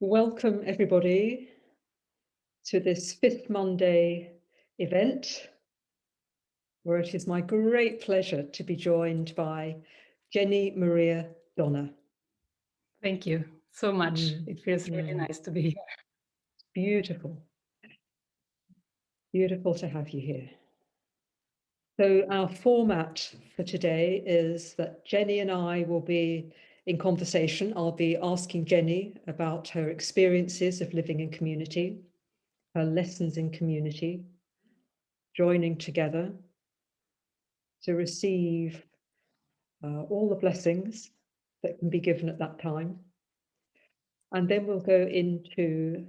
Welcome everybody to this Fifth Monday event, where it is my great pleasure to be joined by Jenny Maria Donner. Thank you so much. It feels really nice to be here. Beautiful. Beautiful to have you here. So our format for today is that Jenny and I will be in conversation. I'll be asking Jenny about her experiences of living in community, her lessons in community, joining together to receive all the blessings that can be given at that time. And then we'll go into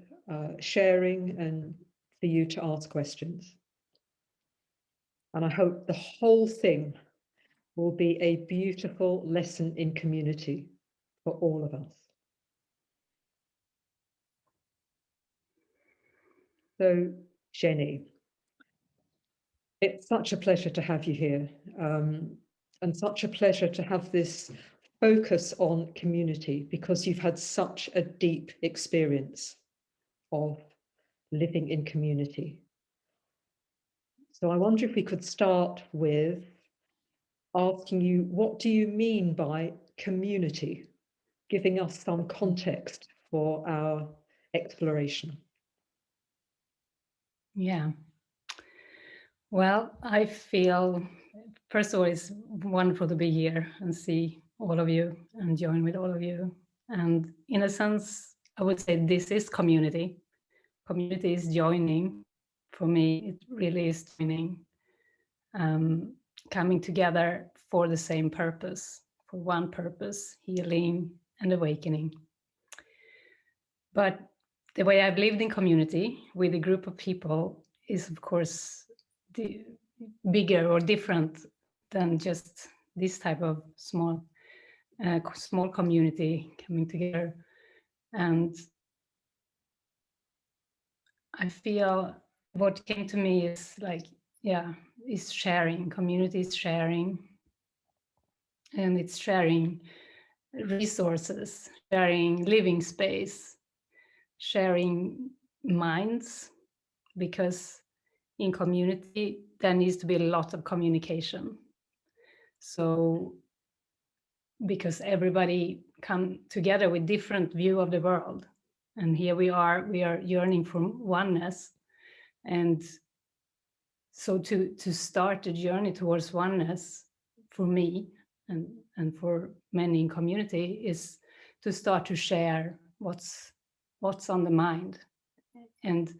sharing and for you to ask questions. And I hope the whole thing will be a beautiful lesson in community for all of us. So, Jenny, it's such a pleasure to have you here, and such a pleasure to have this focus on community, because you've had such a deep experience of living in community. So I wonder if we could start with asking you, what do you mean by community? Giving us some context for our exploration. Yeah. Well, I feel, first of all, it's wonderful to be here and see all of you and join with all of you. And in a sense, I would say this is community. Community is joining. For me, it really is joining, coming together for the same purpose, for one purpose, healing and awakening. But the way I've lived in community with a group of people is, of course, bigger or different than just this type of small community coming together. And I feel what came to me is like, is sharing. Community is sharing, and it's sharing resources, sharing living space, sharing minds, because in community there needs to be a lot of communication. So because everybody come together with different view of the world, and here we are yearning for oneness, and so to start a journey towards oneness for me and for many in community is to start to share what's on the mind. And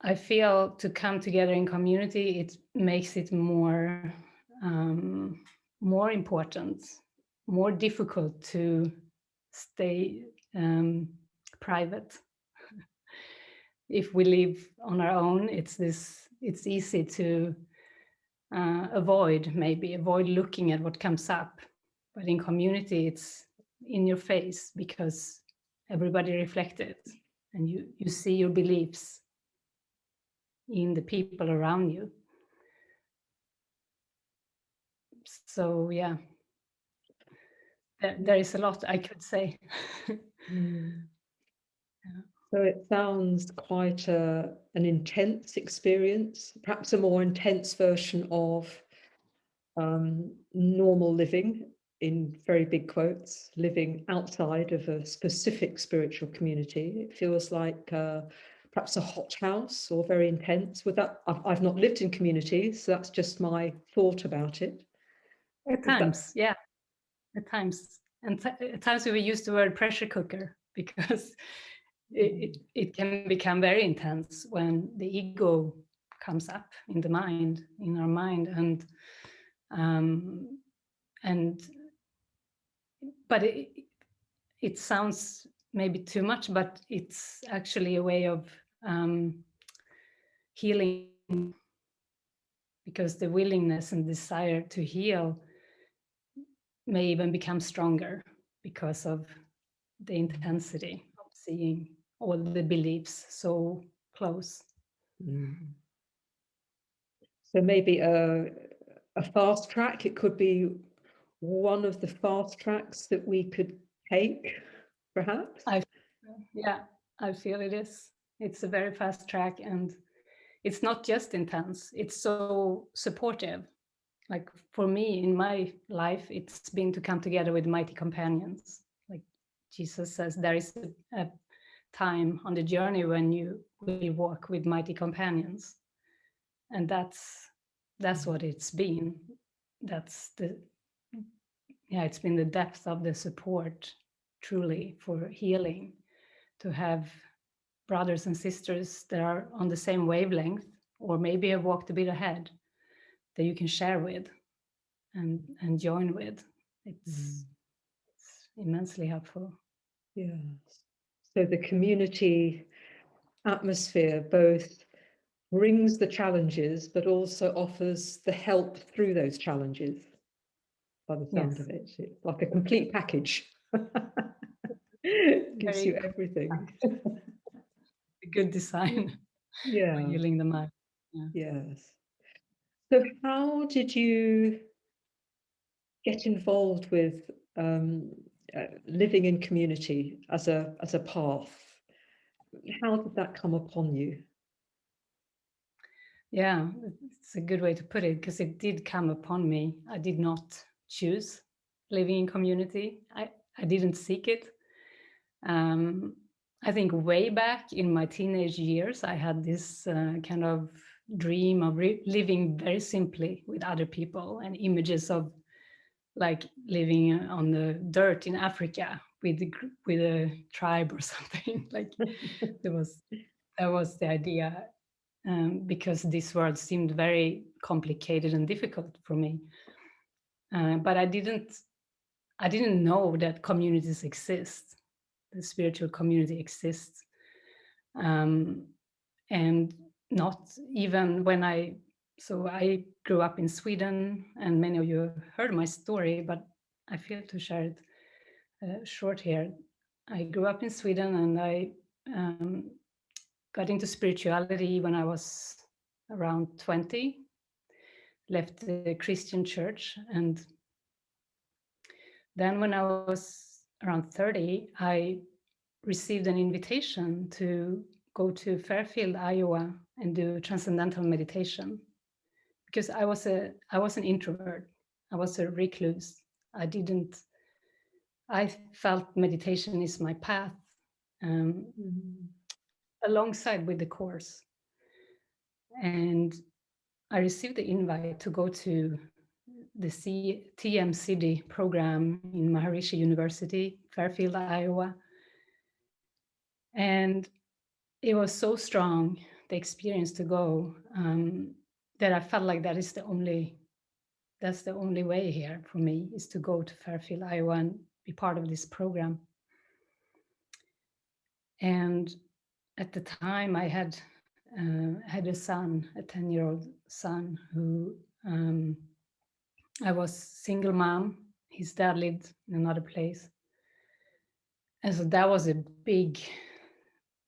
I feel to come together in community, it makes it more important, more difficult to stay private. If we live on our own, it's easy to avoid looking at what comes up. But in community, it's in your face because everybody reflected, and you see your beliefs in the people around you. So yeah, there is a lot I could say. So it sounds quite an intense experience, perhaps a more intense version of normal living, in very big quotes, living outside of a specific spiritual community. It feels like perhaps a hothouse or very intense. With that, I've not lived in community, so that's just my thought about it. At times, yeah, at times. And at times we use the word pressure cooker because it can become very intense when the ego comes up in the mind, in our mind, but it sounds maybe too much, but it's actually a way of healing, because the willingness and desire to heal may even become stronger because of the intensity of seeing all the beliefs so close. So maybe a fast track, it could be one of the fast tracks that we could take perhaps? I feel it is. It's a very fast track, and it's not just intense, it's so supportive. Like for me in my life, it's been to come together with mighty companions. Like Jesus says, there is a time on the journey when you will walk with mighty companions. And that's what it's been. That's it's been the depth of the support, truly, for healing, to have brothers and sisters that are on the same wavelength, or maybe have walked a bit ahead, that you can share with and join with. It's immensely helpful. Yes. So the community atmosphere both brings the challenges, but also offers the help through those challenges. By the sound of it, it's like a complete package. Gives you everything. A good design. Yeah. For healing the mind. Yes. So how did you get involved with living in community as a path? How did that come upon you? Yeah, it's a good way to put it, because it did come upon me. I did not choose living in community. I didn't seek it. I think way back in my teenage years, I had this kind of dream of living very simply with other people, and images of like living on the dirt in Africa with a tribe or something. Like that was the idea, because this world seemed very complicated and difficult for me. But I didn't know that communities exist. The spiritual community exists, and not even when I grew up in Sweden, and many of you heard my story, but I feel to share it short here. I grew up in Sweden, and I got into spirituality when I was around 20, left the Christian church, and then when I was around 30, I received an invitation to go to Fairfield, Iowa, and do transcendental meditation, because I was an introvert. I was a recluse. I felt meditation is my path, alongside with the course. And I received the invite to go to the TMCD program in Maharishi University, Fairfield, Iowa. And it was so strong, the experience to go, that I felt like that's the only way here for me, is to go to Fairfield, Iowa, and be part of this program. And at the time, I had a son, a 10-year-old son, who I was single mom. His dad lived in another place. And so that was a big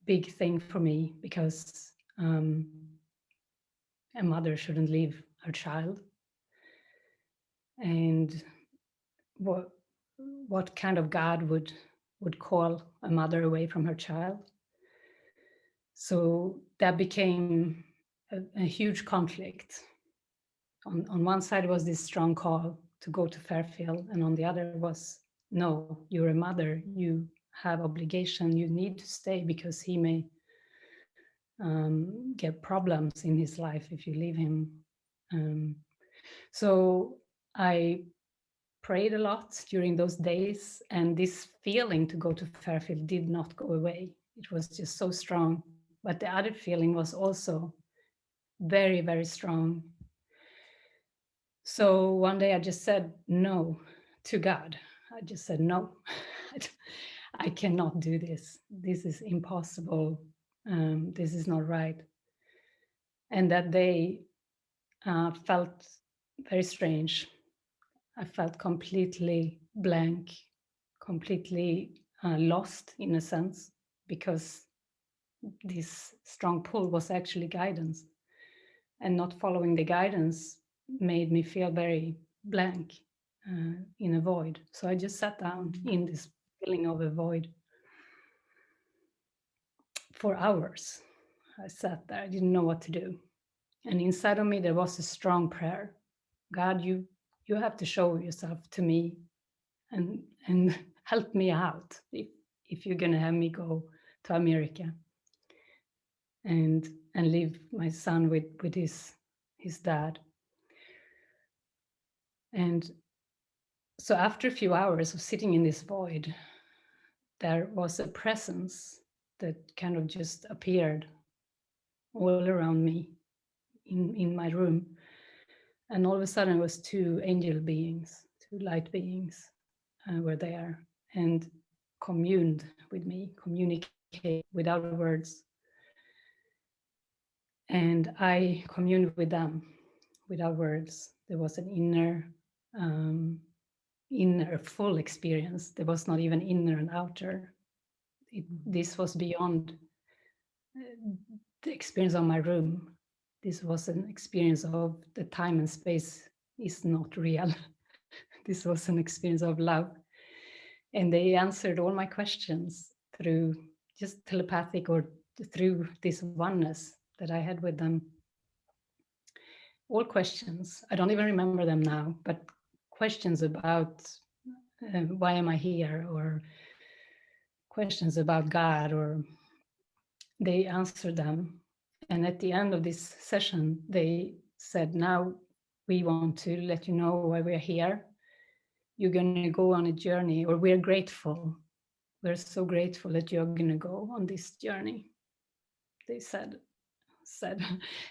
thing for me, because a mother shouldn't leave her child. And what kind of God would call a mother away from her child? So that became a huge conflict. On one side was this strong call to go to Fairfield, and on the other was, no, you're a mother, you have obligation, you need to stay, because he may get problems in his life if you leave him. So I prayed a lot during those days, and this feeling to go to Fairfield did not go away. It was just so strong. But the other feeling was also very, very strong. So one day I just said no to God. I just said, no, I cannot do this. This is impossible. This is not right. And that day felt very strange. I felt completely blank, completely lost in a sense, because this strong pull was actually guidance, and not following the guidance made me feel very blank, in a void. So I just sat down in this feeling of a void. for hours. I sat there, I didn't know what to do. And inside of me, there was a strong prayer. God, you have to show yourself to me and help me out if you're going to have me go to America and leave my son with his dad. And so after a few hours of sitting in this void, there was a presence that kind of just appeared all around me in my room. And all of a sudden it was two angel beings, two light beings were there and communed with me, communicated without words. And I communed with them without words. There was an inner full experience. There was not even inner and outer. This was beyond the experience of my room. This was an experience of the time and space is not real. This was an experience of love. And they answered all my questions through just telepathic or through this oneness that I had with them. All questions, I don't even remember them now, but questions about why am I here, or questions about God, or they answered them. And at the end of this session, they said, now we want to let you know why we're here. You're going to go on a journey, or we're grateful. We're so grateful that you're going to go on this journey. They said,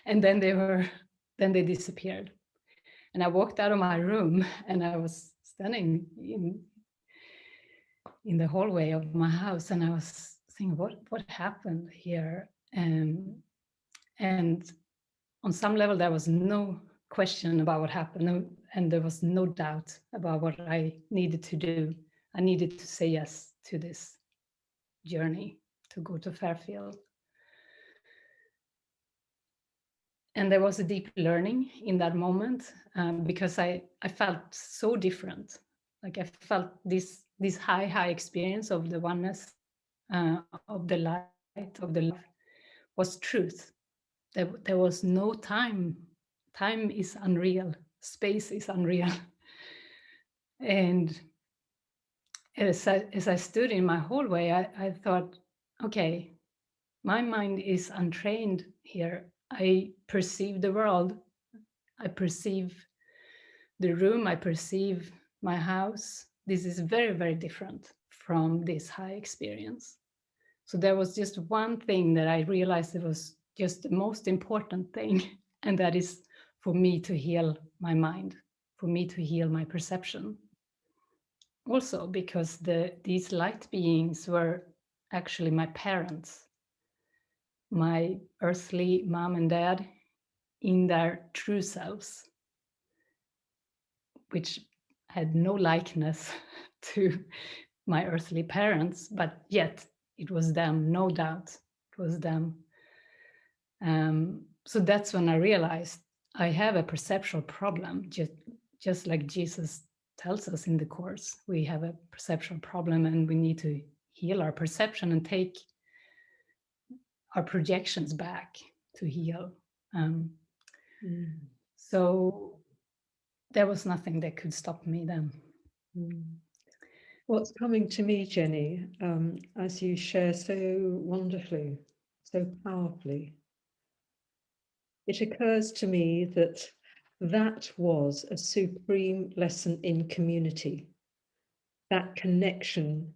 and then they disappeared. And I walked out of my room and I was standing in the hallway of my house, and I was thinking, what happened here? And on some level, there was no question about what happened, and there was no doubt about what I needed to do. I needed to say yes to this journey to go to Fairfield. And there was a deep learning in that moment because I felt so different. Like I felt this high experience of the oneness, of the light, of the love was truth. There was no time. Time is unreal. Space is unreal. And as I stood in my hallway, I thought, okay, my mind is untrained here. I perceive the world. I perceive the room. I perceive my house. This is very, very different from this high experience. So there was just one thing that I realized it was just the most important thing, and that is for me to heal my mind, for me to heal my perception. Also because these light beings were actually my parents, my earthly mom and dad in their true selves, which had no likeness to my earthly parents, but yet it was them, no doubt, it was them. So that's when I realized I have a perceptual problem, just like Jesus tells us in the Course. We have a perceptual problem and we need to heal our perception and take our projections back to heal. So there was nothing that could stop me then. What's coming to me, Jenny, as you share so wonderfully, so powerfully, it occurs to me that that was a supreme lesson in community, that connection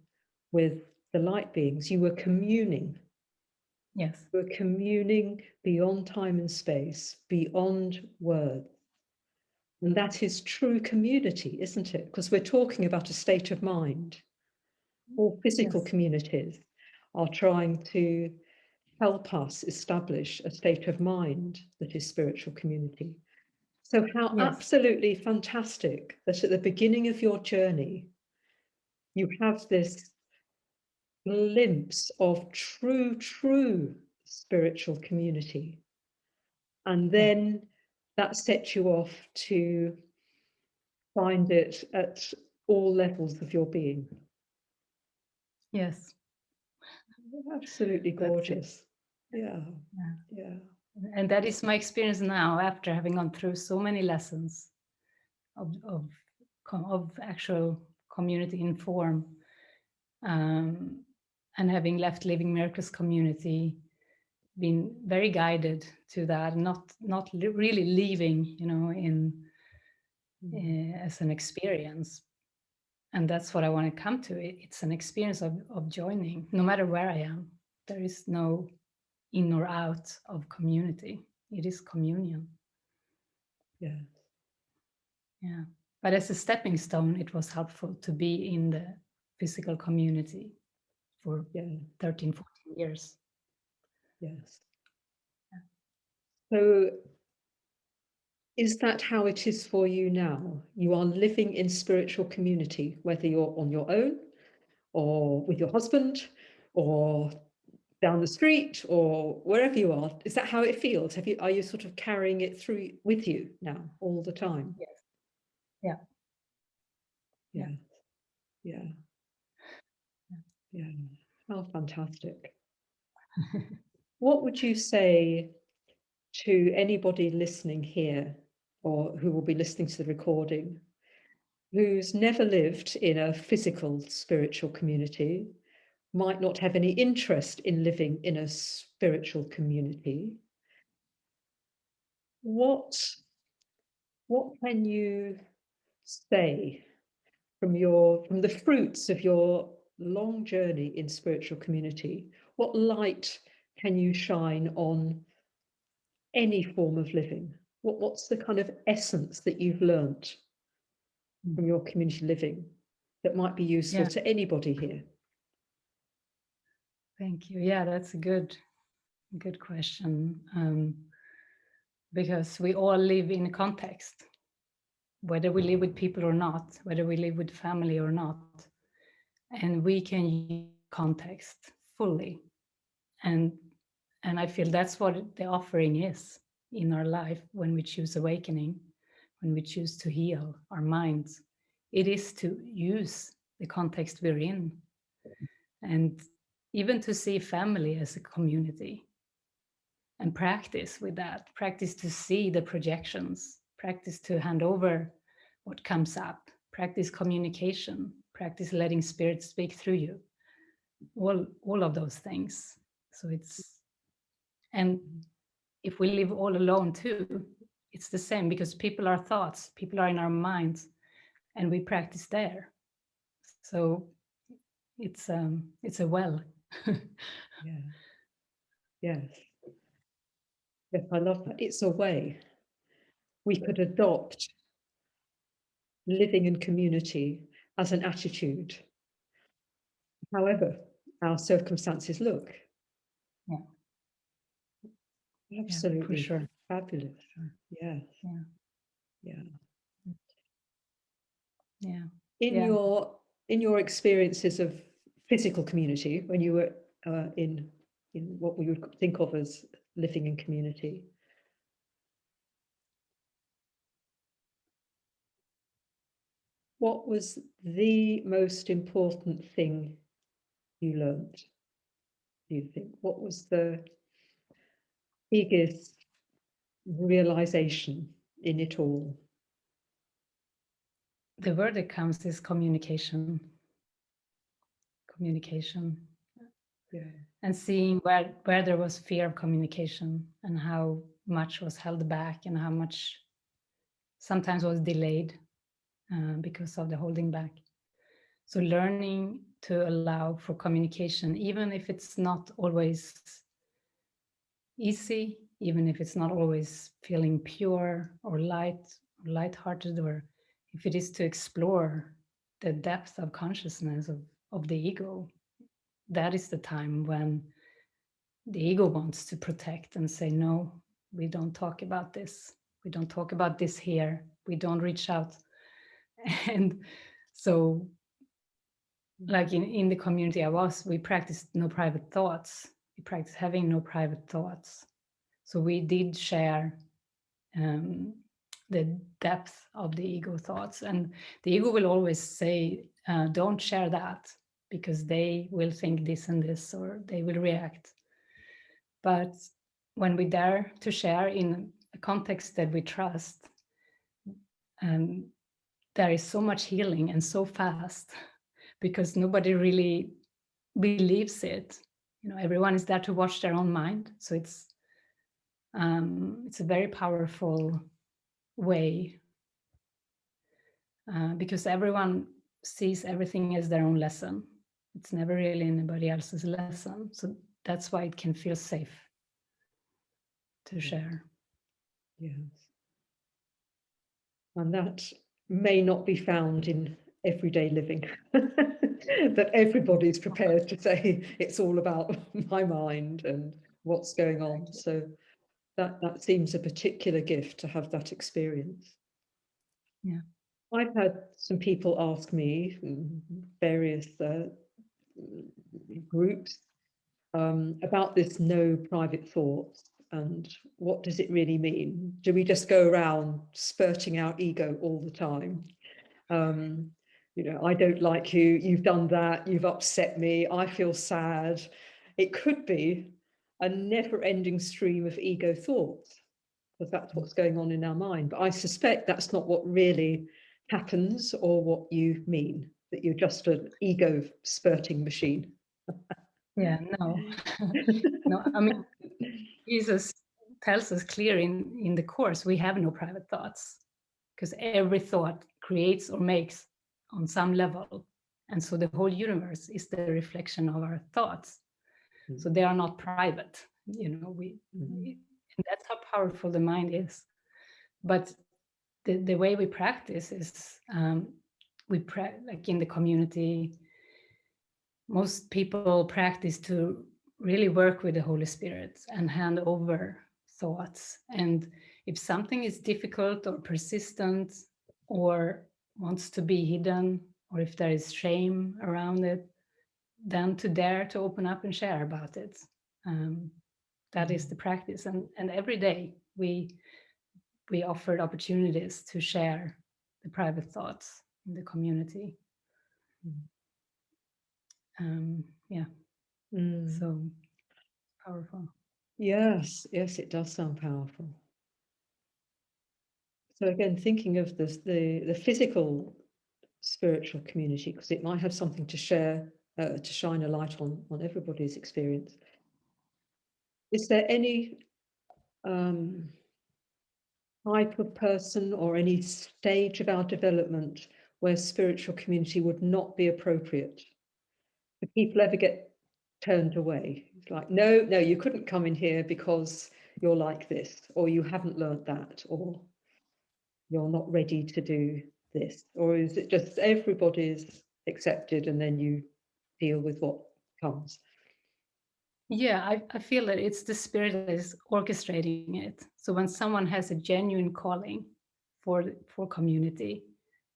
with the light beings. You were communing. Yes. You were communing beyond time and space, beyond words. And that is true community, isn't it? Because we're talking about a state of mind. All physical communities are trying to help us establish a state of mind that is spiritual community. So how absolutely fantastic that at the beginning of your journey, you have this glimpse of true spiritual community. And then that sets you off to find it at all levels of your being. Yes. Absolutely gorgeous. Yeah. Yeah. Yeah. And that is my experience now, after having gone through so many lessons of actual community in form, and having left Living Miracles community, been very guided to that, not really leaving, as an experience. And that's what I want to come to. It's an experience of joining, no matter where I am. There is no in or out of community. It is communion. Yeah. Yeah. But as a stepping stone, it was helpful to be in the physical community for 13, 14 years. Yes. So is that how it is for you now? You are living in spiritual community, whether you're on your own or with your husband or down the street or wherever you are. Is that how it feels? Are you sort of carrying it through with you now all the time? Yes. Yeah. Yeah. Yeah. Yeah. How fantastic. What would you say to anybody listening here or who will be listening to the recording who's never lived in a physical spiritual community, might not have any interest in living in a spiritual community? What can you say from the fruits of your long journey in spiritual community? What light can you shine on any form of living? What's the kind of essence that you've learnt from your community living that might be useful to anybody here? Thank you. Yeah, that's a good question. Because we all live in a context, whether we live with people or not, whether we live with family or not, and we can use context fully. And I feel that's what the offering is in our life when we choose awakening, when we choose to heal our minds. It is to use the context we're in, and even to see family as a community, and practice with that, practice to see the projections, practice to hand over what comes up, practice communication, practice letting spirit speak through you, all of those things. So and if we live all alone too, it's the same, because people are thoughts, people are in our minds, and we practice there. So it's a well. Yeah. Yes. Yes, I love that. It's a way we could adopt living in community as an attitude, however our circumstances look. Yeah. Absolutely. Yeah, for sure. Fabulous. Sure. Yes. Yeah. Yeah. Yeah. In your experiences of physical community, when you were in what we would think of as living in community, what was the most important thing you learned, do you think? What was the biggest realization in it all? The word that comes is communication. Yeah. And seeing where there was fear of communication, and how much was held back, and how much sometimes was delayed because of the holding back. So learning to allow for communication, even if it's not always easy, even if it's not always feeling pure or lighthearted, or if it is to explore the depth of consciousness of the ego. That is the time when the ego wants to protect and say, no, we don't talk about this. We don't talk about this here. We don't reach out. And so, like in the community I was, we practiced no private thoughts. We practiced having no private thoughts. So we did share the depth of the ego thoughts. And the ego will always say, don't share that, because they will think this and this, or they will react. But when we dare to share in a context that we trust, there is so much healing and so fast, because nobody really believes it. You know, everyone is there to watch their own mind. So it's a very powerful way, because everyone sees everything as their own lesson. It's never really anybody else's lesson. So that's why it can feel safe to share. Yes. And that may not be found in everyday living, that everybody's prepared to say it's all about my mind and what's going on. So that seems a particular gift to have that experience. Yeah. I've had some people ask me, various groups, about this no private thoughts, and what does it really mean? Do we just go around spurting out ego all the time? You know, I don't like you, you've done that, you've upset me, I feel sad. It could be a never-ending stream of ego thoughts, because that's what's going on in our mind. But I suspect that's not what really happens, or what you mean, that you're just an ego spurting machine. Yeah, no. No, I mean, Jesus tells us clear in the Course, we have no private thoughts, because every thought creates or makes on some level. And so the whole universe is the reflection of our thoughts. So they are not private, you know, and that's how powerful the mind is. But the way we practice is, like in the community, most people practice to really work with the Holy Spirit and hand over thoughts. And if something is difficult or persistent or wants to be hidden, or if there is shame around it, then to dare to open up and share about it. That is the practice. And every day we offered opportunities to share the private thoughts in the community. Yeah. So powerful. Yes, yes, it does sound powerful. So again, thinking of this, the physical spiritual community, because it might have something to share, to shine a light on everybody's experience. Is there any type of person or any stage of our development where spiritual community would not be appropriate? Do people ever get turned away? It's like, no, you couldn't come in here because you're like this, or you haven't learned that, or you're not ready to do this? Or is it just everybody's accepted and then you deal with what comes? Yeah, I feel that it's the Spirit that is orchestrating it. So when someone has a genuine calling for community,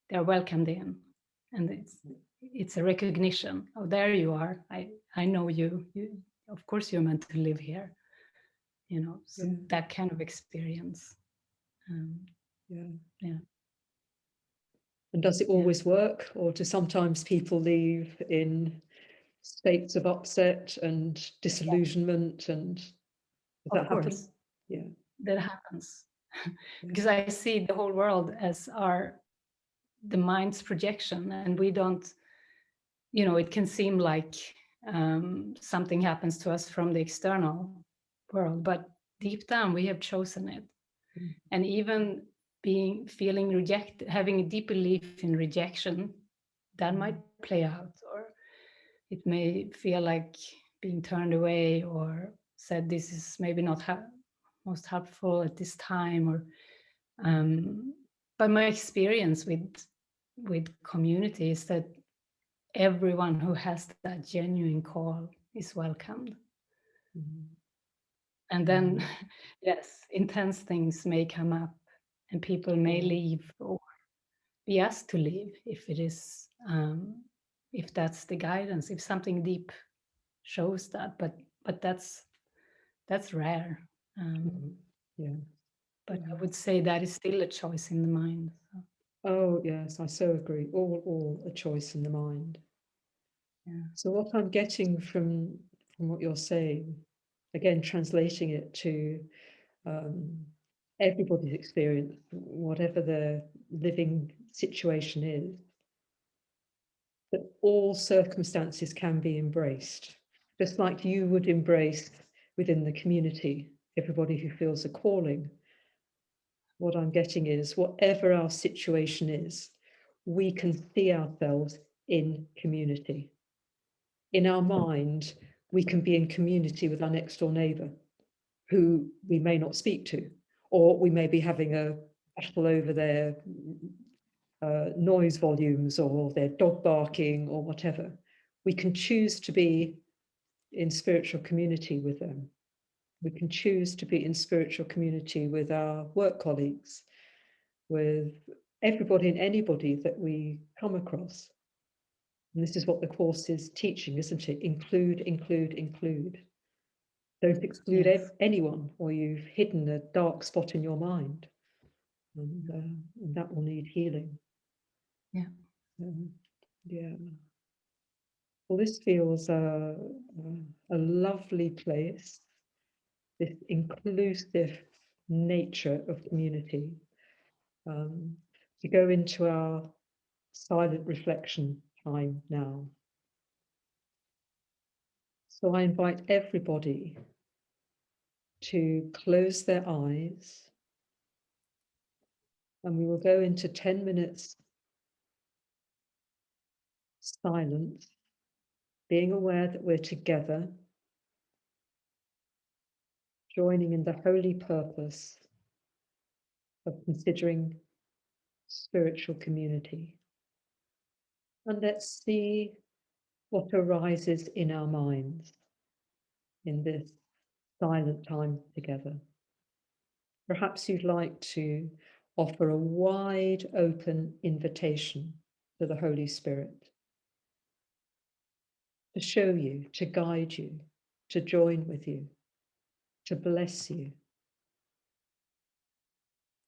they're welcomed in, and it's a recognition. Oh, there you are. I know you. Of course you're meant to live here. You know, so that kind of experience. Yeah. And does it always work, or do sometimes people leave in states of upset and disillusionment? And does that happen? Yeah, that happens. Because I see the whole world as the mind's projection, and we don't, you know, it can seem like something happens to us from the external world, but deep down we have chosen it. And even feeling rejected, having a deep belief in rejection, that might play out, or it may feel like being turned away or said this is maybe not most helpful at this time, or but my experience with community is that everyone who has that genuine call is welcomed. And then yes, intense things may come up and people may leave or be asked to leave if it is if that's the guidance, if something deep shows that, but that's rare. But I would say that is still a choice in the mind. So. Oh yes, I so agree. All a choice in the mind. So what I'm getting from what you're saying again, translating it to everybody's experience, whatever the living situation is, that all circumstances can be embraced, just like you would embrace within the community everybody who feels a calling. What I'm getting is, whatever our situation is, we can see ourselves in community. In our mind, we can be in community with our next door neighbour, who we may not speak to, or we may be having a battle over their noise volumes or their dog barking or whatever. We can choose to be in spiritual community with them. We can choose to be in spiritual community with our work colleagues, with everybody and anybody that we come across. And this is what the course is teaching, isn't it? Include, include, include. Don't exclude Yes. anyone, or you've hidden a dark spot in your mind, and that will need healing. Yeah. Yeah. Well, this feels a lovely place, this inclusive nature of community. To go into our silent reflection time now. So I invite everybody to close their eyes, and we will go into 10 minutes silence, being aware that we're together, joining in the holy purpose of considering spiritual community. And let's see what arises in our minds in this silent time together. Perhaps you'd like to offer a wide open invitation to the Holy Spirit to show you, to guide you, to join with you, to bless you.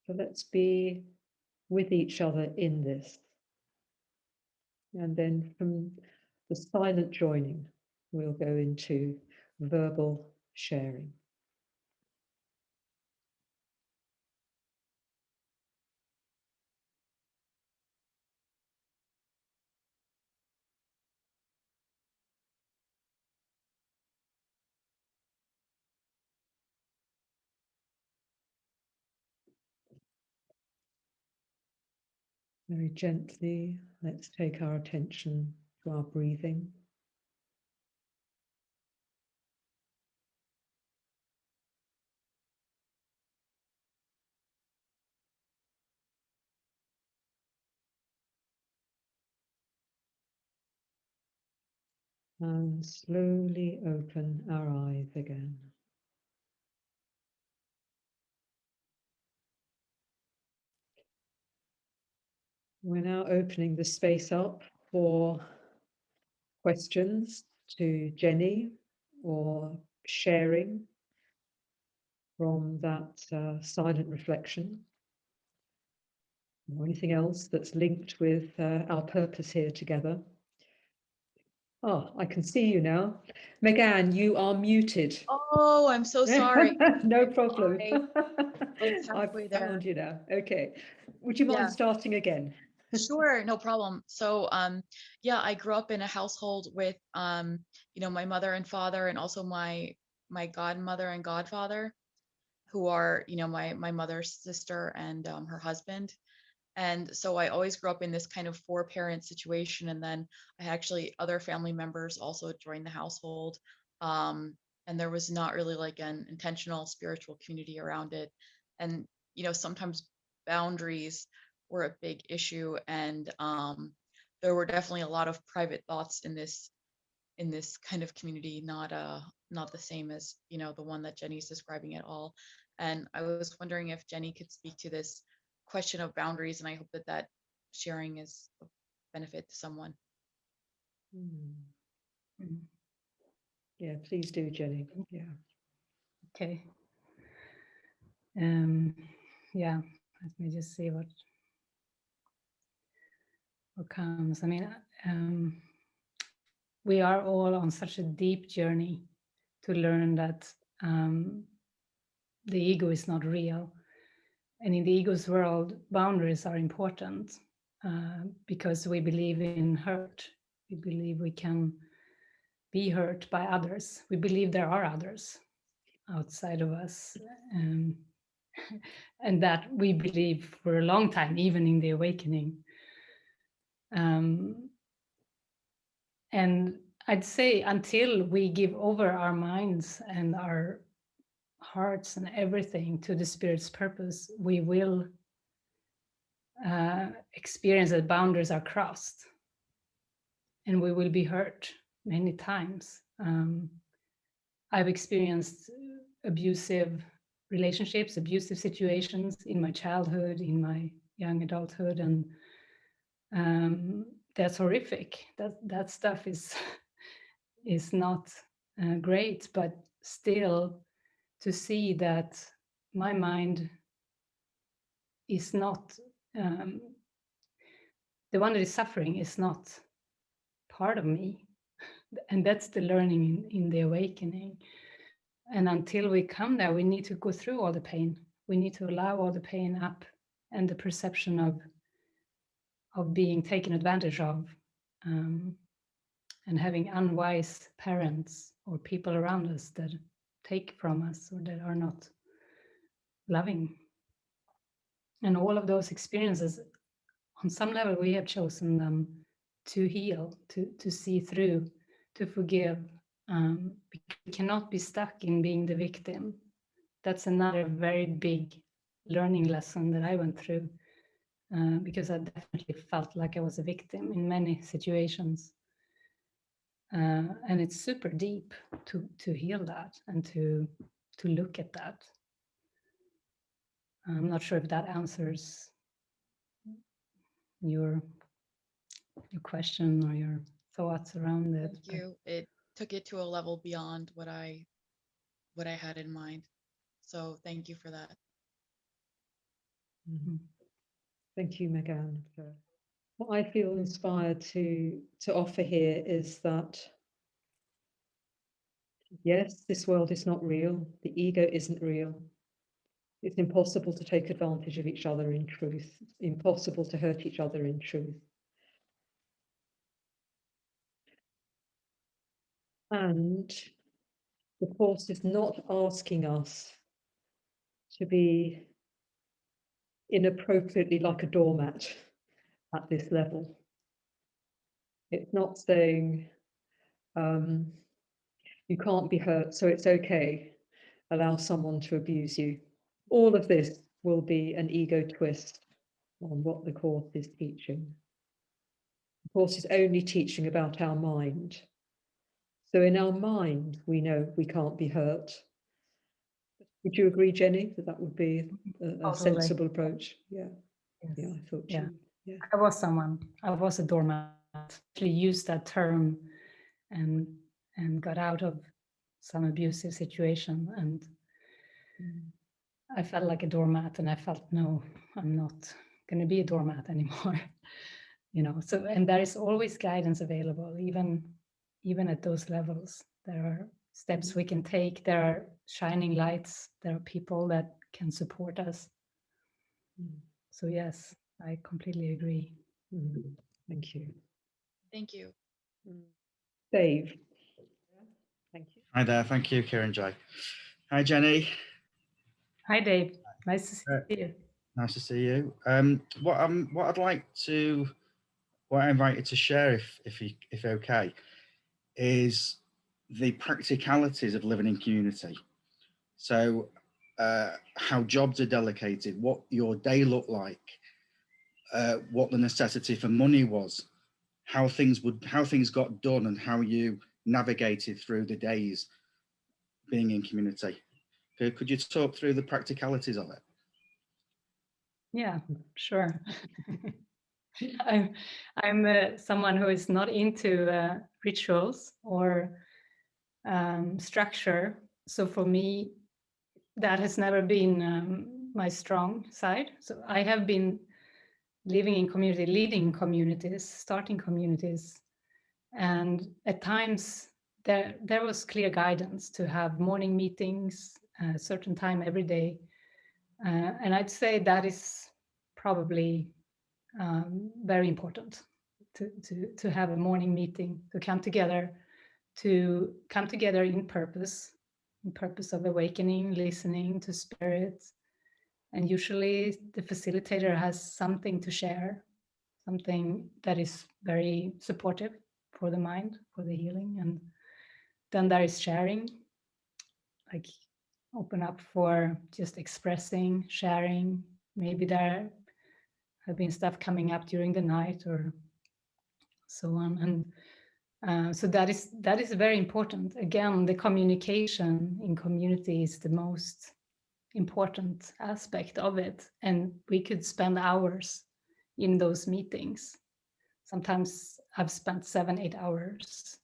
So let's be with each other in this. And then from the silent joining, we'll go into verbal sharing. Very gently, let's take our attention to our breathing. And slowly open our eyes again. We're now opening the space up for questions to Jenny or sharing from that silent reflection, or anything else that's linked with our purpose here together. Oh, I can see you now. Megan, you are muted. Oh, I'm so sorry. No problem. Was I've halfway there. found you now. Okay. Would you mind Yeah. starting again? Sure, no problem. So, yeah, I grew up in a household with, my mother and father, and also my godmother and godfather, who are, my mother's sister and her husband. And so I always grew up in this kind of four-parent situation. And then I actually other family members also joined the household. And there was not really like an intentional spiritual community around it. And, sometimes boundaries were a big issue. And there were definitely a lot of private thoughts in this kind of community, not the same as, the one that Jenny's describing at all. And I was wondering if Jenny could speak to this question of boundaries, and I hope that that sharing is of benefit to someone. Mm. Yeah, please do, Jenny. Yeah. Okay. Yeah, let me just see what comes. I mean, we are all on such a deep journey to learn that the ego is not real. And in the ego's world, boundaries are important because we believe in hurt. We believe we can be hurt by others. We believe there are others outside of us. And that we believe for a long time, even in the awakening. And I'd say until we give over our minds and our hearts and everything to the Spirit's purpose, we will experience that boundaries are crossed, and we will be hurt many times. I've experienced abusive relationships, abusive situations in my childhood, in my young adulthood, and that's horrific. That stuff is not great, but still to see that my mind is not the one that is suffering is not part of me, and that's the learning in the awakening. And until we come there, we need to go through all the pain. We need to allow all the pain up, and the perception of being taken advantage of, and having unwise parents or people around us that take from us or that are not loving. And all of those experiences, on some level, we have chosen them to heal, to see through, to forgive. We cannot be stuck in being the victim. That's another very big learning lesson that I went through, because I definitely felt like I was a victim in many situations. And it's super deep to heal that and to look at that. I'm not sure if that answers your question or your thoughts around it. Thank you. It took it to a level beyond what I had in mind. So thank you for that. Mhm. Thank you, Megan. What I feel inspired to offer here is that, yes, this world is not real. The ego isn't real. It's impossible to take advantage of each other in truth. It's impossible to hurt each other in truth. And the Course is not asking us to be inappropriately like a doormat at this level. It's not saying you can't be hurt, so it's okay. Allow someone to abuse you. All of this will be an ego twist on what the Course is teaching. The Course is only teaching about our mind. So in our mind, we know we can't be hurt. Would you agree, Jenny, that would be a sensible approach? Yeah. Yes. Yeah, I thought Yeah. Yeah. I was a doormat. Actually used that term and got out of some abusive situation, and I felt like a doormat, and I felt, no, I'm not going to be a doormat anymore. So, and there is always guidance available, even at those levels. There are steps we can take. There are shining lights. There are people that can support us. So yes, I completely agree. Thank you. Thank you. Dave. Thank you. Hi there. Thank you, Kieran J. Hi, Jenny. Hi, Dave. Nice to see you. Nice to see you. What I invite you to share, if okay, is the practicalities of living in community. So, how jobs are delegated, what your day looked like, what the necessity for money was, how things got done, and how you navigated through the days being in community. Could you talk through the practicalities of it? Yeah, sure. I'm someone who is not into rituals or structure. So for me, that has never been my strong side. So I have been living in community, leading communities, starting communities. And at times there was clear guidance to have morning meetings a certain time every day. And I'd say that is probably very important to have a morning meeting, to come together in purpose of awakening, listening to spirit. And usually the facilitator has something to share, something that is very supportive for the mind, for the healing. And then there is sharing, like open up for just expressing, sharing. Maybe there have been stuff coming up during the night or so on. And so that is very important. Again, the communication in community is the most important aspect of it. And we could spend hours in those meetings. Sometimes I've spent 7-8 hours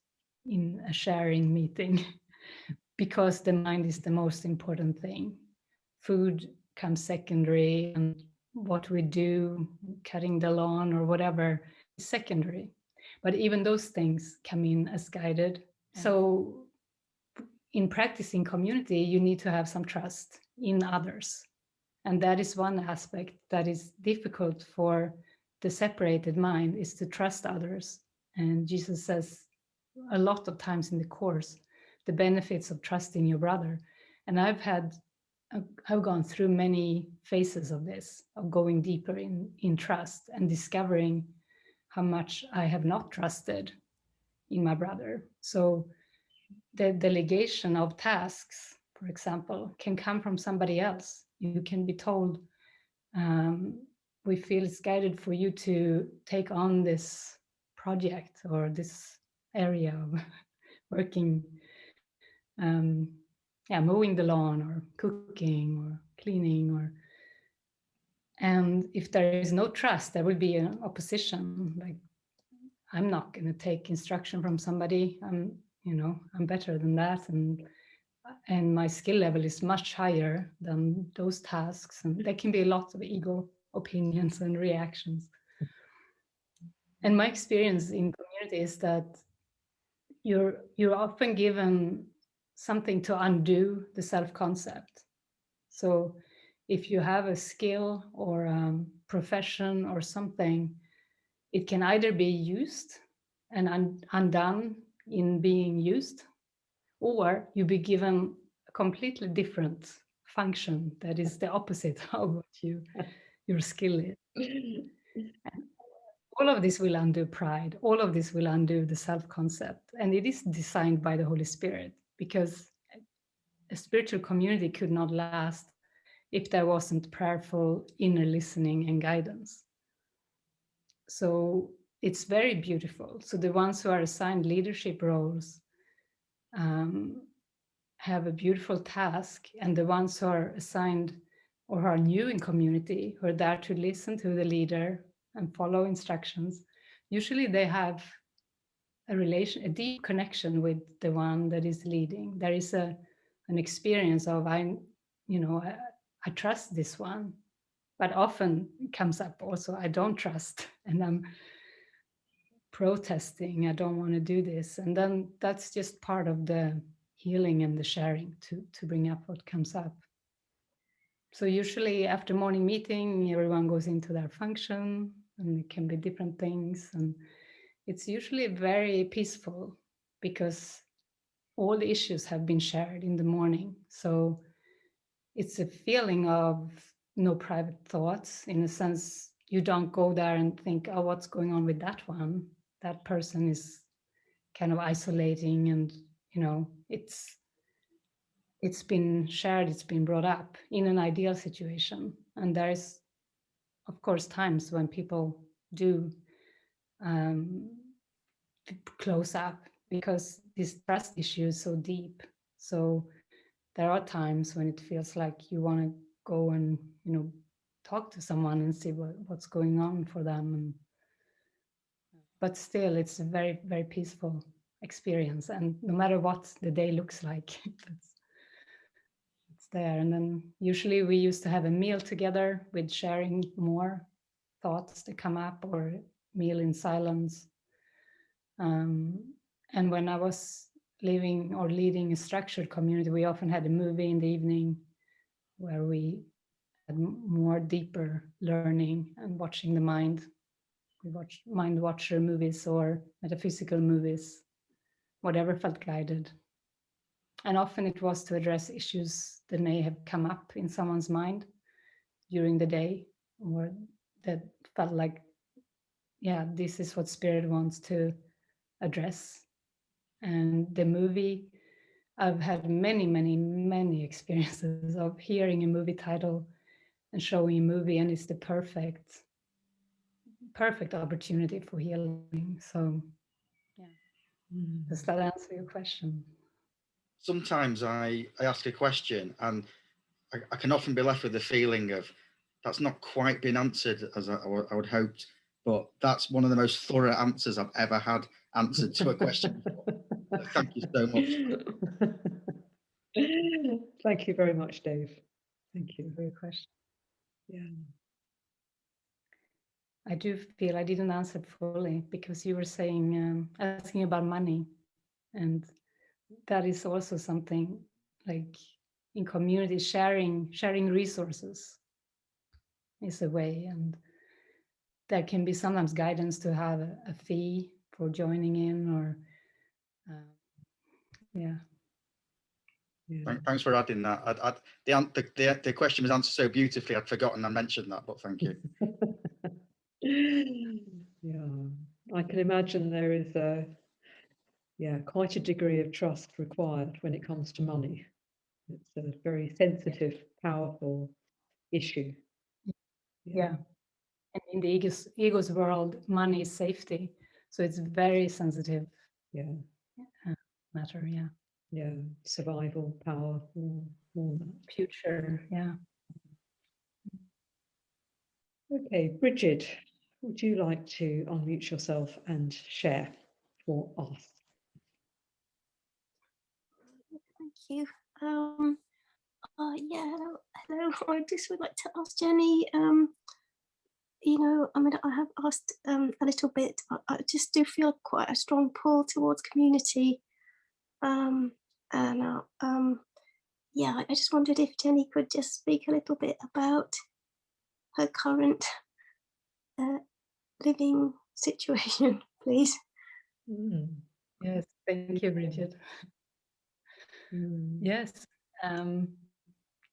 in a sharing meeting because the mind is the most important thing. Food comes secondary, and what we do, cutting the lawn or whatever, is secondary. But even those things come in as guided. So in practicing community, you need to have some trust in others. And that is one aspect that is difficult for the separated mind, is to trust others. And Jesus says a lot of times in the course, the benefits of trusting your brother. And I've gone through many phases of this, of going deeper in trust and discovering how much I have not trusted in my brother. So the delegation of tasks, for example, can come from somebody else. You can be told, we feel it's guided for you to take on this project or this area of working, mowing the lawn or cooking or cleaning, and if there is no trust, there will be an opposition. Like, I'm not going to take instruction from somebody. I'm better than that, and my skill level is much higher than those tasks. And there can be a lot of ego opinions and reactions. And my experience in community is that you're often given something to undo the self-concept. So if you have a skill or a profession or something, it can either be used and undone in being used, or you be given a completely different function that is the opposite of what your skill is. And all of this will undo pride. All of this will undo the self-concept. And it is designed by the Holy Spirit, because a spiritual community could not last if there wasn't prayerful inner listening and guidance. So it's very beautiful. So the ones who are assigned leadership roles have a beautiful task, and the ones who are assigned or who are new in community, who are there to listen to the leader and follow instructions, usually they have a deep connection with the one that is leading. There is an experience of, I trust this one, but often it comes up also, I don't trust, and I'm protesting, I don't want to do this. And then that's just part of the healing and the sharing to bring up what comes up. So usually after morning meeting, everyone goes into their function, and it can be different things. And it's usually very peaceful because all the issues have been shared in the morning. So it's a feeling of no private thoughts. In a sense, you don't go there and think, oh, what's going on with that one? That person is kind of isolating, and it's been shared, it's been brought up in an ideal situation. And there's, of course, times when people do close up because this trust issue is so deep. So there are times when it feels like you want to go and talk to someone and see what's going on for them. But still, it's a very, very peaceful experience. And no matter what the day looks like, it's there. And then usually we used to have a meal together with sharing more thoughts that come up, or meal in silence. And when I was living or leading a structured community, we often had a movie in the evening where we had more deeper learning and watching the mind. We watched mind watcher movies or metaphysical movies, whatever felt guided. And often it was to address issues that may have come up in someone's mind during the day, or that felt like, yeah, this is what spirit wants to address. And the movie, I've had many experiences of hearing a movie title and showing a movie, and it's the perfect opportunity for healing. So yeah, does that answer your question? Sometimes I ask a question and I can often be left with the feeling of that's not quite been answered as I would hoped, but that's one of the most thorough answers I've ever had answered to a question before. So thank you so much. Thank you very much, Dave. Thank you for your question. Yeah. I do feel I didn't answer fully because you were saying, asking about money. And that is also something like in community sharing resources is a way. And there can be sometimes guidance to have a fee for joining in or, yeah. Thanks for adding that. The question was answered so beautifully, I'd forgotten I mentioned that, but thank you. Yeah, I can imagine there is quite a degree of trust required when it comes to money. It's a very sensitive, powerful issue. Yeah. And in the ego's world, money is safety. So it's very sensitive. Yeah. Matter, yeah. Yeah, survival, power, all that. Future, yeah. Okay, Bridget, would you like to unmute yourself and share for us? Thank you. Yeah, hello. I just would like to ask Jenny, you know, I mean, I have asked a little bit. I just do feel quite a strong pull towards community. Yeah, I just wondered if Jenny could just speak a little bit about her current living situation, please. Yes, thank you, Bridget. Yes,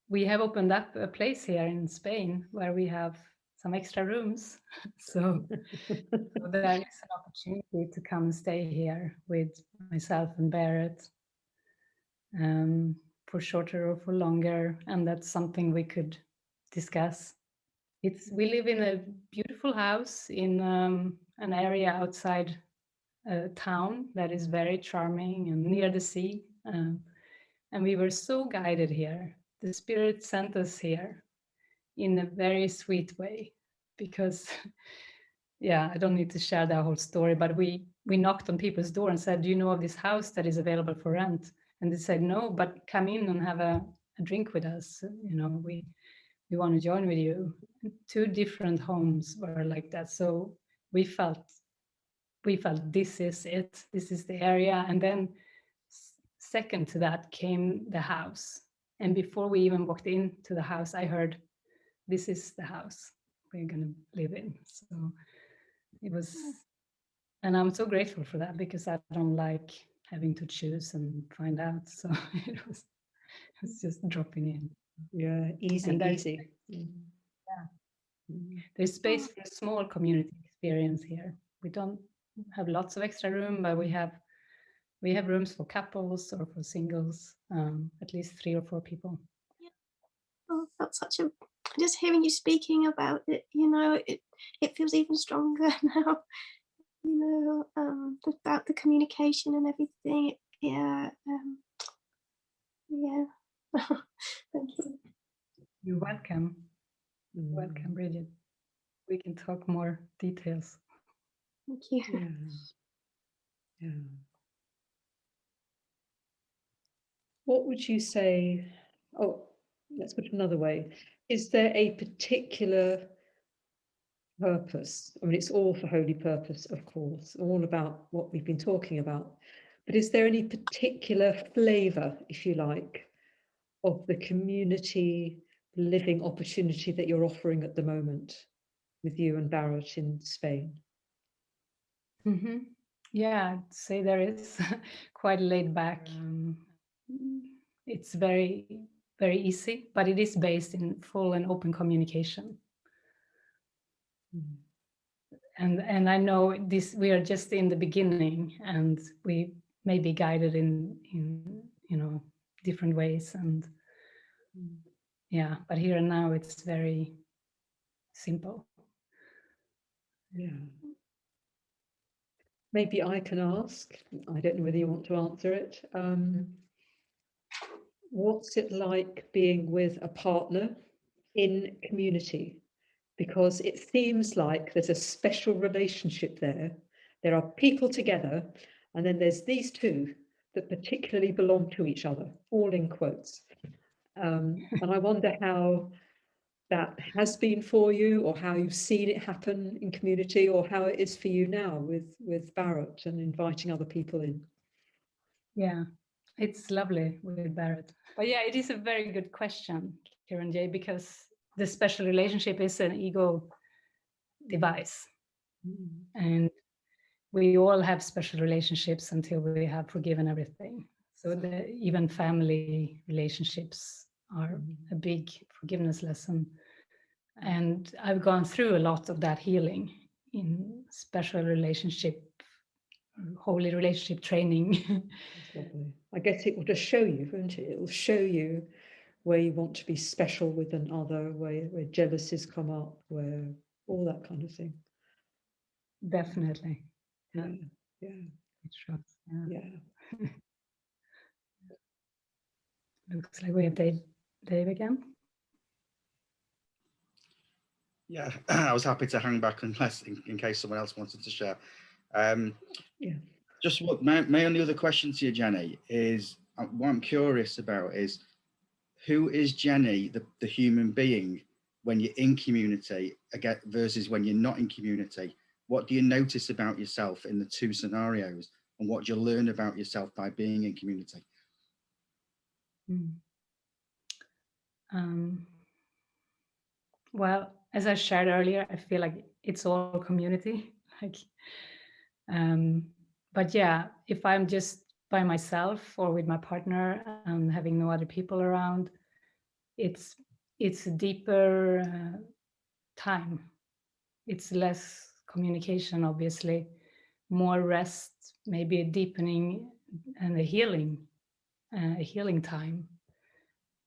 we have opened up a place here in Spain where we have some extra rooms. So there is an opportunity to come and stay here with myself and Barrett for shorter or for longer. And that's something we could discuss. We live in a beautiful house in an area outside a town that is very charming and near the sea. And we were so guided here. The spirit sent us here in a very sweet way because, yeah, I don't need to share the whole story, but we knocked on people's door and said, do you know of this house that is available for rent? And they said, no, but come in and have a drink with us. You know, we want to join with you. 2 different homes were like that. So we felt this is it. This is the area. And then second to that came the house. And before we even walked into the house, I heard, this is the house we're going to live in. So it was, and I'm so grateful for that because I don't like having to choose and find out. So it's just dropping in. Yeah, easy. Yeah. There's space for a small community experience here. We don't have lots of extra room, but we have rooms for couples or for singles, at least 3 or 4 people. Yeah. Oh, that's such a, just hearing you speaking about it, you know, it feels even stronger now, you know, about the communication and everything. Yeah. Yeah. Thank you. You're welcome. Welcome, Bridget. We can talk more details. Thank you. Yeah. What would you say? Oh, let's put it another way. Is there a particular purpose? I mean, it's all for holy purpose, of course, all about what we've been talking about. But is there any particular flavour, if you like, of the community living opportunity that you're offering at the moment with you and Barrett in Spain? Yeah, I'd say there is quite laid back. It's very, very easy, but it is based in full and open communication. And I know this, we are just in the beginning, and we may be guided in different ways, and yeah, but here and now it's very simple. Yeah. Maybe I can ask, I don't know whether you want to answer it. What's it like being with a partner in community? Because it seems like there's a special relationship there. There are people together, and then there's these two that particularly belong to each other, all in quotes. And I wonder how that has been for you, or how you've seen it happen in community, or how it is for you now with Barrett and inviting other people in. Yeah, it's lovely with Barrett. But yeah, it is a very good question, Karen J, because the special relationship is an ego device. And we all have special relationships until we have forgiven everything. So even family relationships are a big forgiveness lesson. And I've gone through a lot of that healing in special relationship, holy relationship training. That's lovely. I guess it will just show you, won't it? It will show you where you want to be special with another, where jealousies come up, where all that kind of thing. Definitely. Yeah, yeah, It shows. Yeah. yeah. Looks like we have Dave again. Yeah, I was happy to hang back unless in case someone else wanted to share. Yeah. Just what my only other question to you, Jenny, is what I'm curious about is who is Jenny, the human being, when you're in community again versus when you're not in community? What do you notice about yourself in the two scenarios, and what do you learn about yourself by being in community? Well, as I shared earlier, I feel like it's all community. But yeah, if I'm just by myself or with my partner and having no other people around, it's a deeper time. It's less communication, obviously, more rest, maybe a deepening and a healing time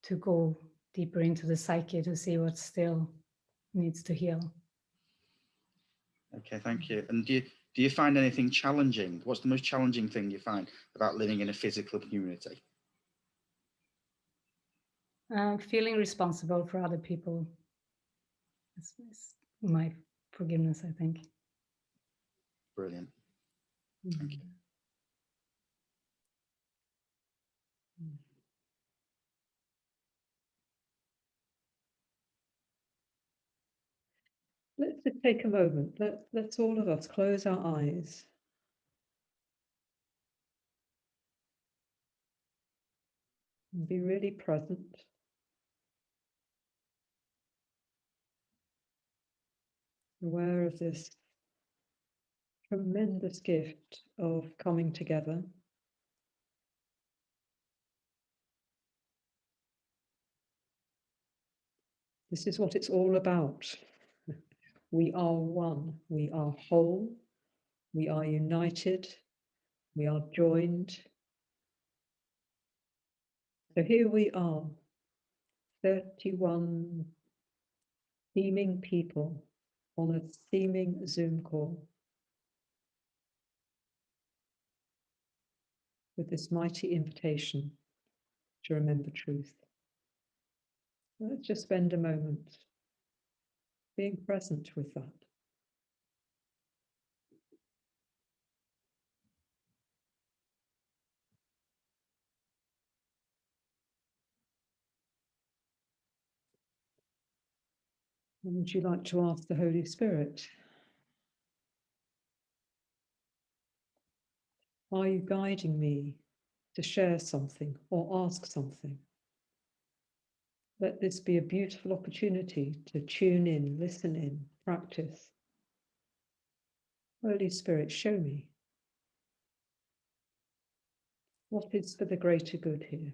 to go deeper into the psyche to see what still needs to heal. Okay, thank you. And do you find anything challenging? What's the most challenging thing you find about living in a physical community? Feeling responsible for other people is my forgiveness, I think. Brilliant. Thank you. Let's just take a moment. Let's all of us close our eyes. And be really present. Aware of this tremendous gift of coming together. This is what it's all about. We are one, we are whole, we are united, we are joined. So here we are, 31 seeming people on a seeming Zoom call with this mighty invitation to remember truth. Let's just spend a moment being present with that. And would you like to ask the Holy Spirit Are you guiding me to share something or ask something? Let this be a beautiful opportunity to tune in, listen in, practice. Holy Spirit, show me. What is for the greater good here?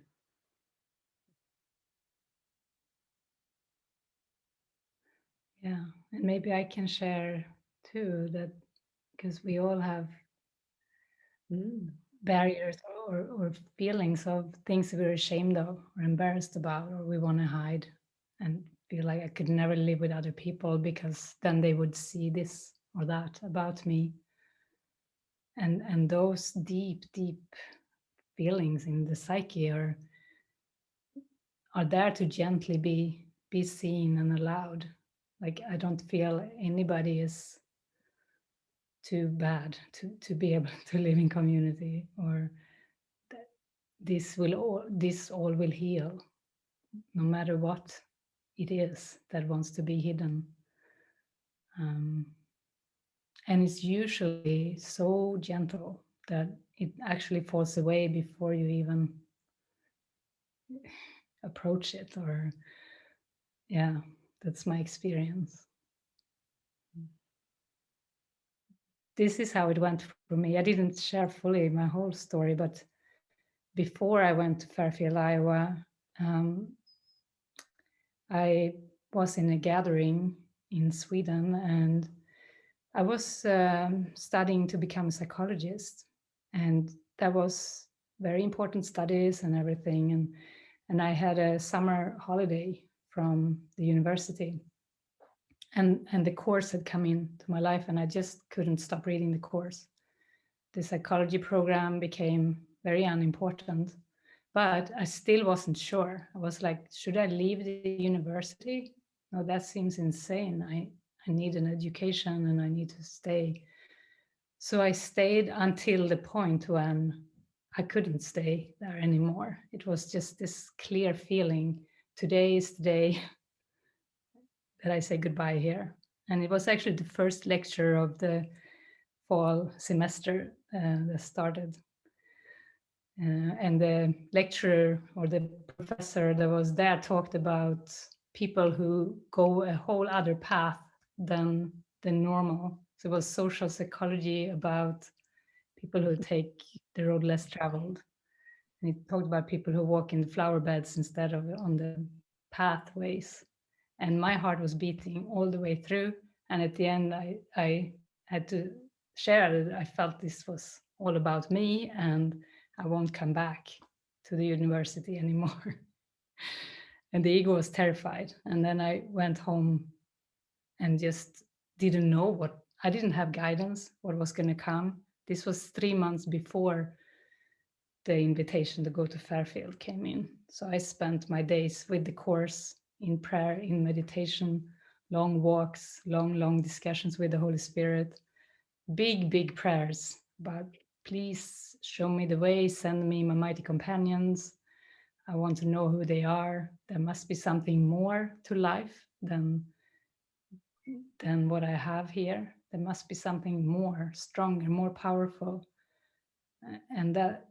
Yeah, and maybe I can share too that because we all have barriers or feelings of things we're ashamed of or embarrassed about or we want to hide and feel like I could never live with other people because then they would see this or that about me. And those deep feelings in the psyche are there to gently be seen and allowed. Like I don't feel anybody is too bad to be able to live in community, or that this all will heal, no matter what it is that wants to be hidden. And it's usually so gentle that it actually falls away before you even approach it. Or yeah, that's my experience. This is how it went for me. I didn't share fully my whole story, but before I went to Fairfield, Iowa, I was in a gathering in Sweden, and I was studying to become a psychologist, and that was very important studies and everything. And I had a summer holiday from the university, and the course had come into my life, and I just couldn't stop reading the course. The psychology program became very unimportant, but I still wasn't sure. I was like, should I leave the university? No, that seems insane. I need an education and I need to stay. So I stayed until the point when I couldn't stay there anymore. It was just this clear feeling, today is the day that I say goodbye here. And it was actually the first lecture of the fall semester that started. And the lecturer or the professor that was there talked about people who go a whole other path than normal. So it was social psychology about people who take the road less traveled. And he talked about people who walk in the flower beds instead of on the pathways. And my heart was beating all the way through. And at the end, I had to share that I felt this was all about me and I won't come back to the university anymore. And the ego was terrified. And then I went home and just didn't know what, I didn't have guidance, what was going to come. This was 3 months before the invitation to go to Fairfield came in. So I spent my days with the course in prayer, in meditation, long walks, long discussions with the Holy Spirit, big prayers about, please show me the way, send me my mighty companions. I want to know who they are. There must be something more to life than what I have here. There must be something more stronger, more powerful. And that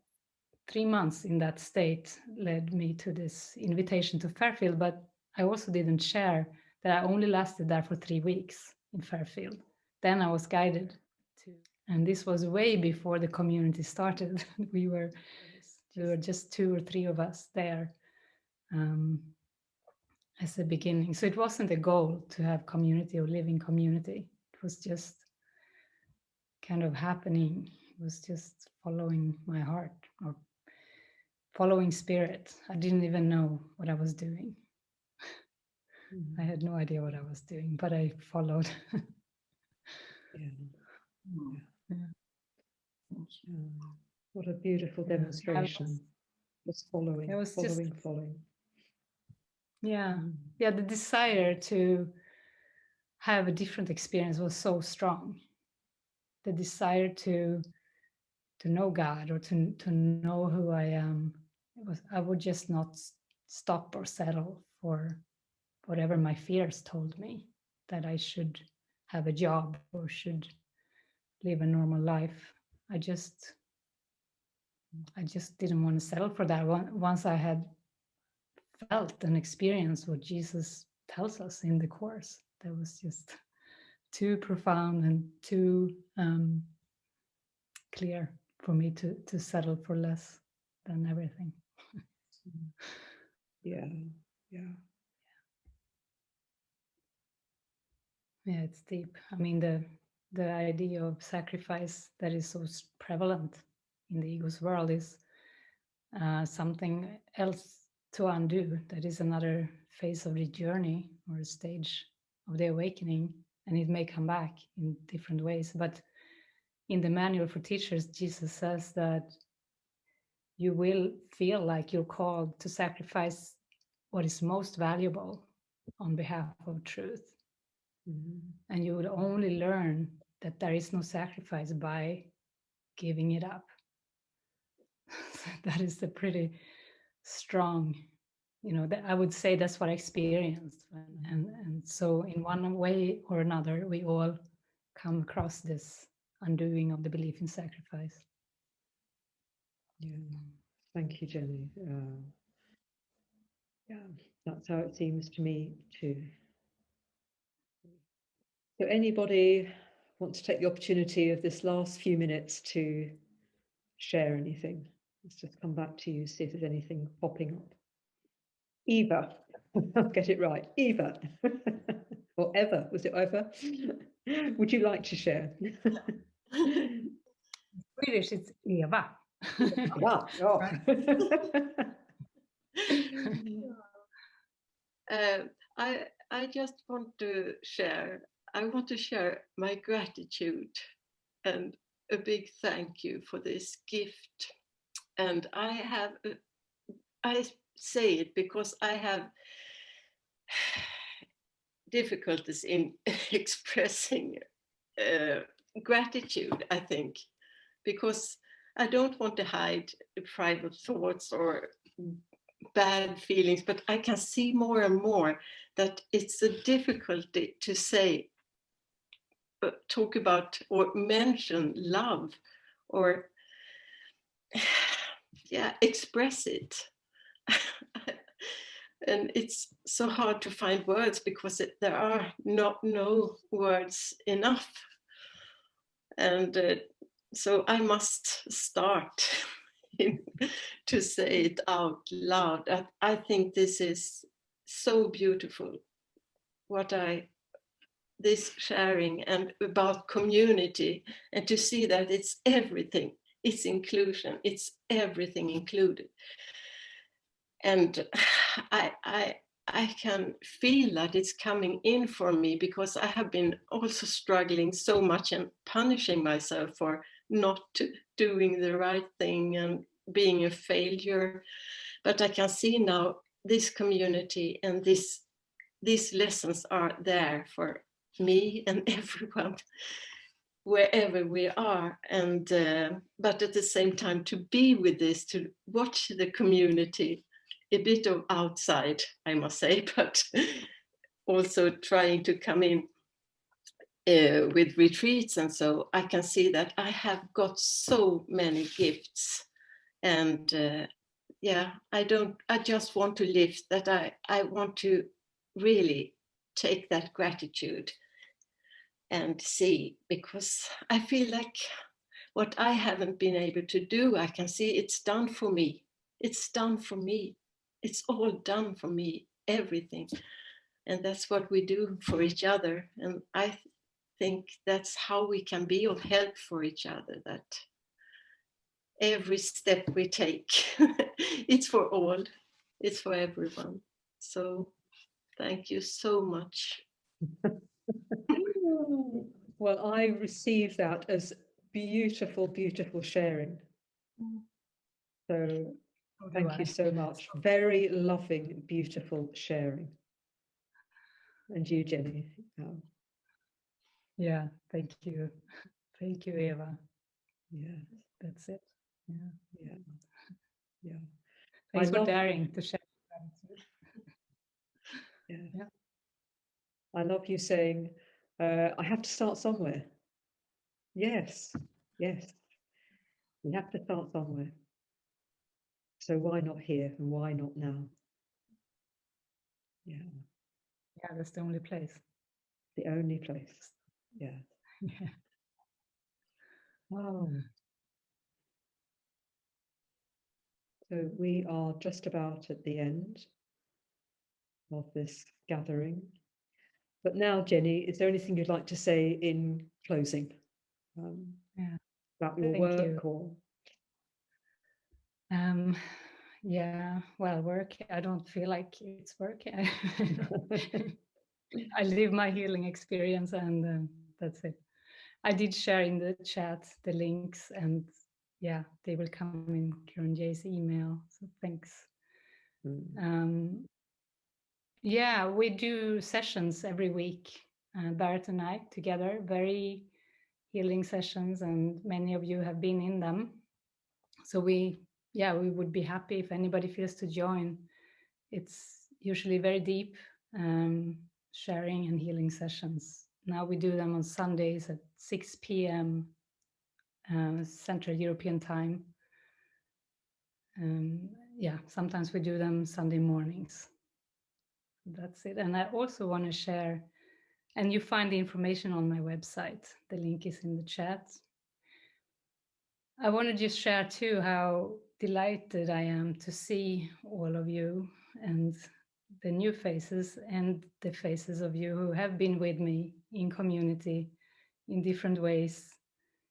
3 months in that state led me to this invitation to Fairfield, but I also didn't share that I only lasted there for 3 weeks in Fairfield. Then I was guided to, and this was way before the community started. we were just 2 or 3 of us there as a beginning. So it wasn't a goal to have community or live in community. It was just kind of happening. It was just following my heart or following spirit. I didn't even know what I was doing. I had no idea what I was doing, but I followed. What a beautiful demonstration. Just following, it was following. Yeah, the desire to have a different experience was so strong. The desire to know God or to know who I am. I would just not stop or settle for whatever my fears told me, that I should have a job or should live a normal life. I just I just didn't want to settle for that. Once I had felt and experienced what Jesus tells us in the Course, that was just too profound and too clear for me to settle for less than everything. Yeah, yeah. Yeah, it's deep. I mean, the idea of sacrifice that is so prevalent in the ego's world is something else to undo. That is another phase of the journey or a stage of the awakening, and it may come back in different ways. But in the manual for teachers, Jesus says that you will feel like you're called to sacrifice what is most valuable on behalf of truth. And you would only learn that there is no sacrifice by giving it up. That is a pretty strong, that I would say that's what I experienced. And so in one way or another, we all come across this undoing of the belief in sacrifice. Yeah. Thank you, Jenny. Yeah, that's how it seems to me too. So anybody want to take the opportunity of this last few minutes to share anything? Let's just come back to you, see if there's anything popping up. Eva, I'll get it right. Eva, or Eva, was it Eva? Would you like to share? Swedish, it's Eva. Wow. Oh. I just want to share. I want to share my gratitude and a big thank you for this gift. And I say it because I have difficulties in expressing gratitude, I think, because I don't want to hide private thoughts or bad feelings, but I can see more and more that it's a difficulty to say, talk about or mention love or express it. And it's so hard to find words because there are no words enough. And so I must start to say it out loud. I think this is so beautiful, this sharing and about community, and to see that it's everything, it's inclusion, it's everything included. And I can feel that it's coming in for me because I have been also struggling so much and punishing myself for not doing the right thing and being a failure. But I can see now this community and these lessons are there for me and everyone, wherever we are. And but at the same time, to be with this, to watch the community, a bit of outside, I must say, but also trying to come in with retreats. And so I can see that I have got so many gifts. And I just want to lift that. I want to really take that gratitude and see, because I feel like what I haven't been able to do, I can see it's done for me. It's done for me. It's all done for me, everything. And that's what we do for each other. And I think that's how we can be of help for each other, that every step we take, it's for all, it's for everyone. So thank you so much. Well, I received that as beautiful, beautiful sharing. So thank you so much. Very loving, beautiful sharing. And you, Jenny. Yeah, thank you. Thank you, Eva. Yeah, that's it. Yeah. Yeah. Yeah. Thanks for daring to share gratitude. Yeah. I love you saying, I have to start somewhere. Yes. We have to start somewhere. So why not here and why not now? Yeah, Yeah, that's the only place. the only place. Yeah. Yeah. Wow. So we are just about at the end of this gathering. But now, Jenny, is there anything you'd like to say in closing Yeah. about your Thank you. work or? Yeah, well, work, I don't feel like it's work. I live my healing experience, and that's it. I did share in the chat the links, and yeah, they will come in Karen J's email. So thanks. Yeah, we do sessions every week, Barrett and I together, very healing sessions, and many of you have been in them. So we would be happy if anybody feels to join. It's usually very deep sharing and healing sessions. Now we do them on Sundays at 6 p.m. Central European time. Sometimes we do them Sunday mornings. That's it. And I also want to share, and you find the information on my website. The link is in the chat. I want to just share too how delighted I am to see all of you and the new faces and the faces of you who have been with me in community in different ways.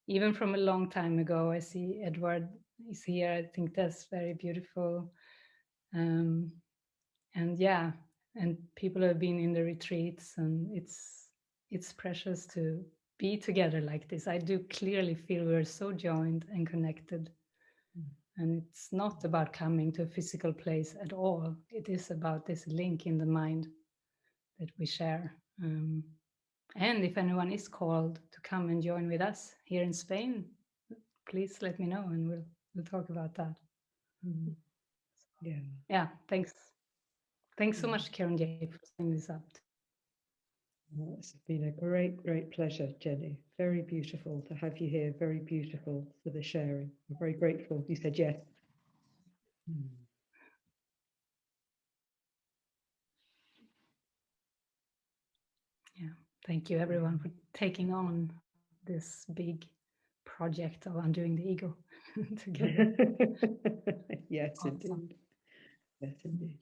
Even from a long time ago, I see Edward is here. I think that's very beautiful. And people have been in the retreats, and it's precious to be together like this. I do clearly feel we're so joined and connected. And it's not about coming to a physical place at all. It is about this link in the mind that we share. And if anyone is called to come and join with us here in Spain, please let me know, and we'll talk about that. Yeah, thanks. Thanks so much, Karen J, for setting this up. Well, it's been a great, great pleasure, Jenny. Very beautiful to have you here. Very beautiful for the sharing. I'm very grateful you said yes. Yeah, thank you everyone for taking on this big project of undoing the ego together. Yes, Awesome. indeed. Yes, indeed.